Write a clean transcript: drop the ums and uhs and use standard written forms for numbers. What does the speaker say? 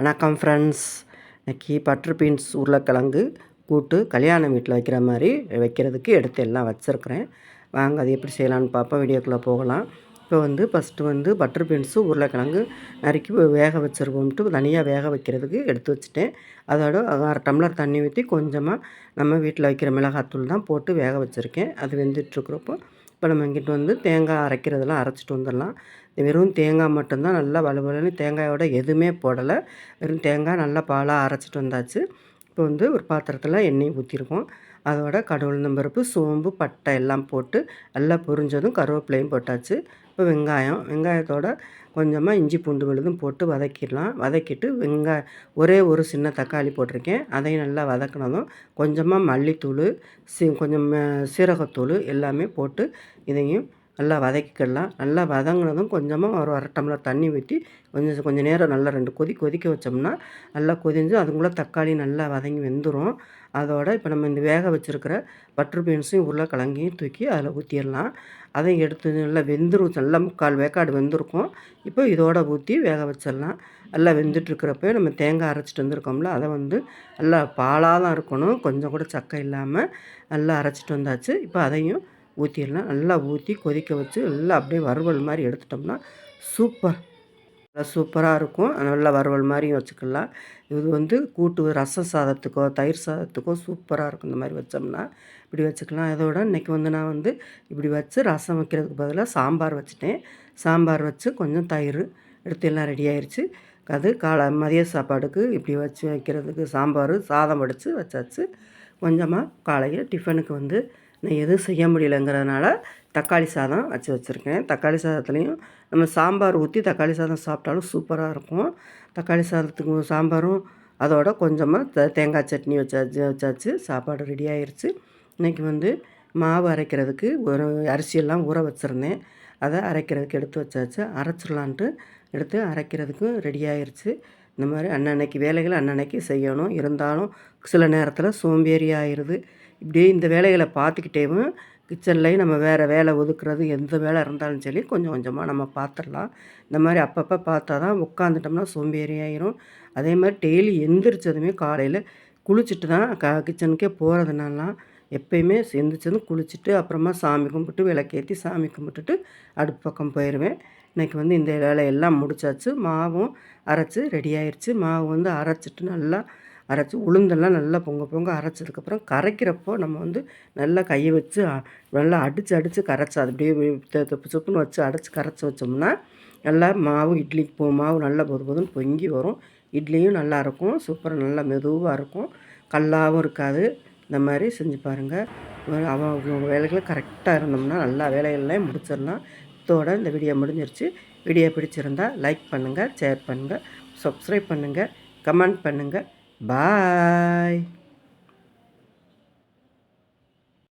வணக்கம் ஃப்ரெண்ட்ஸ். இன்றைக்கி butter beans உருளைக்கிழங்கு கூட்டு கல்யாண வீட்டில் வைக்கிற மாதிரி வைக்கிறதுக்கு எடுத்து எல்லாம் வச்சுருக்கிறேன். வாங்க அது எப்படி செய்யலான்னு பார்ப்போம். வீடியோக்குள்ளே போகலாம். இப்போ ஃபஸ்ட்டு பட்டர் பீன்ஸு உருளைக்கிழங்கு நறுக்கி வேக வச்சுருவோம்ட்டு தனியாக வேக வைக்கிறதுக்கு எடுத்து வச்சுட்டேன். அதோட 1/2 டம்ளர் தண்ணி ஊற்றி கொஞ்சமாக நம்ம வீட்டில் வைக்கிற மிளகாத்தூள் தான் போட்டு வேக வச்சுருக்கேன். அது வெந்துட்டுருக்குறப்போ இப்போ நம்ம இங்கிட்டு தேங்காய் அரைக்கிறதெல்லாம் அரைச்சிட்டு வந்துடலாம். வெறும் தேங்காய் மட்டும்தான் நல்லா வலுவலுன்னு தேங்காயோட எதுவுமே போடலை. வெறும் தேங்காய் நல்லா பாலாக அரைச்சிட்டு வந்தாச்சு. இப்போ ஒரு பாத்திரத்தில் எண்ணெய் ஊற்றிருக்கோம். அதோட கடுகு உளுந்தம் பருப்பு, சோம்பு, பட்டை எல்லாம் போட்டு நல்லா பொரிஞ்சதும் கருவேப்பிலையும் போட்டாச்சு. இப்போ வெங்காயத்தோட கொஞ்சமாக இஞ்சி பூண்டு விழுதும் போட்டு வதக்கிடலாம். வதக்கிட்டு ஒரே ஒரு சின்ன தக்காளி போட்டிருக்கேன். அதையும் நல்லா வதக்கினதும் கொஞ்சமாக மல்லித்தூள், கொஞ்சம் சீரகத்தூள் எல்லாமே போட்டு இதையும் நல்லா வதக்கிக்கிடலாம். நல்லா வதங்கினதும் கொஞ்சமாக ஒரு 1/2 டம்ளர் தண்ணி ஊற்றி கொஞ்சம் நேரம் நல்லா 2 கொதிக்க வச்சோம்னா நல்லா கொதிஞ்சு அதுக்குள்ளே தக்காளி நல்லா வதங்கி வெந்துடும். அதோட இப்போ நம்ம இந்த வேக வச்சுருக்கிற பட்டர் பீன்ஸையும் உருளைக்கிழங்கையும் தூக்கி அதில் ஊற்றிடலாம். அதையும் எடுத்து நல்லா வெந்துடும். நல்லா 3/4 வேக்காடு வெந்திருக்கும். இப்போ இதோட ஊற்றி வேக வச்சிடலாம். நல்லா வெந்துட்டுருக்கிறப்ப நம்ம தேங்காய் அரைச்சிட்டு வந்திருக்கோம்ல, அதை நல்லா பாலாக தான் இருக்கணும், கொஞ்சம் கூட சக்கை இல்லாமல் நல்லா அரைச்சிட்டு வந்தாச்சு. இப்போ அதையும் ஊற்றிடலாம். நல்லா ஊற்றி கொதிக்க வச்சு நல்லா அப்படியே வறுவல் மாதிரி எடுத்துட்டோம்னா சூப்பராக இருக்கும். நல்லா வறுவல் மாதிரியும் வச்சுக்கலாம். இது கூட்டு ரசம் சாதத்துக்கோ தயிர் சாதத்துக்கோ சூப்பராக இருக்கும். இந்த மாதிரி வச்சோம்னா இப்படி வச்சுக்கலாம். அதோட இன்றைக்கி நான் இப்படி வச்சு ரசம் வைக்கிறதுக்கு பதிலாக சாம்பார் வச்சுட்டேன். சாம்பார் வச்சு கொஞ்சம் தயிர் எடுத்து எல்லாம் ரெடி ஆயிடுச்சு. அது மதிய சாப்பாடுக்கு இப்படி வச்சு வைக்கிறதுக்கு சாம்பார் சாதம் வடித்து வச்சாச்சு. கொஞ்சமாக காலையில் டிஃபனுக்கு நான் எதுவும் செய்ய முடியலைங்கிறதுனால தக்காளி சாதம் வச்சுருக்கேன். தக்காளி சாதத்துலேயும் நம்ம சாம்பார் ஊற்றி தக்காளி சாதம் சாப்பிட்டாலும் சூப்பராக இருக்கும். தக்காளி சாதத்துக்கு சாம்பாரும் அதோட கொஞ்சமாக தேங்காய் சட்னி வச்சாச்சு. சாப்பாடு ரெடி ஆயிடுச்சு. இன்றைக்கி மாவு அரைக்கிறதுக்கு ஒரு அரிசியெல்லாம் ஊற வச்சுருந்தேன். அதை அரைக்கிறதுக்கு எடுத்து வச்சாச்சு. அரைச்சிடலான்ட்டு எடுத்து அரைக்கிறதுக்கு ரெடி ஆயிடுச்சு. இந்த மாதிரி அன்னன்னைக்கு வேலைகளை அன்னன்னைக்கு செய்யணும். இருந்தாலும் சில நேரத்தில் சோம்பேறி ஆயிடுது. இப்படியே இந்த வேலைகளை பார்த்துக்கிட்டேவும் கிச்சன்லேயும் நம்ம வேறு வேலை ஒதுக்குறது எந்த வேலை இருந்தாலும் சரி கொஞ்சம் கொஞ்சமாக நம்ம பார்த்துடலாம். இந்த மாதிரி அப்பப்போ பார்த்தா தான் உட்காந்துட்டோம்னா சோம்பேறி ஆயிரும். அதே மாதிரி டெய்லி எந்திரிச்சதுமே காலையில் குளிச்சுட்டு தான் கிச்சனுக்கே போகிறதுனாலாம் எப்பயுமே எந்திரிச்சதும் குளிச்சுட்டு அப்புறமா சாமி கும்பிட்டு விளக்கேற்றி சாமி கும்பிட்டுட்டு அடுப்பு பக்கம் போயிடுவேன். இன்றைக்கி இந்த வேலையெல்லாம் முடிச்சாச்சு. மாவும் அரைச்சி ரெடி ஆயிடுச்சு. மாவு அரைச்சிட்டு நல்லா அரைச்சி உளுந்தெல்லாம் நல்லா பொங்க அரைச்சதுக்கப்புறம் கரைக்கிறப்போ நம்ம நல்லா கையை வச்சு நல்லா அடித்து கரைச்சி அது அப்படியே தொப்பு சொப்புன்னு வச்சு அடைச்சி கரைச்சி வச்சோம்னா நல்லா மாவு இட்லிக்கு மாவு நல்லா பொதுன்னு பொங்கி வரும். இட்லியும் நல்லாயிருக்கும். சூப்பராக நல்லா மெதுவாக இருக்கும். கல்லாகவும் இருக்காது. இந்த மாதிரி செஞ்சு பாருங்கள். அவங்க வேலைகளை கரெக்டாக இருந்தோம்னா நல்லா வேலைகள்லாம் முடிச்சிடலாம். இதோட இந்த வீடியோ முடிஞ்சிருச்சு. வீடியோ பிடிச்சிருந்தால் லைக் பண்ணுங்கள், ஷேர் பண்ணுங்கள், சப்ஸ்கிரைப் பண்ணுங்கள், கமெண்ட் பண்ணுங்கள். Bye.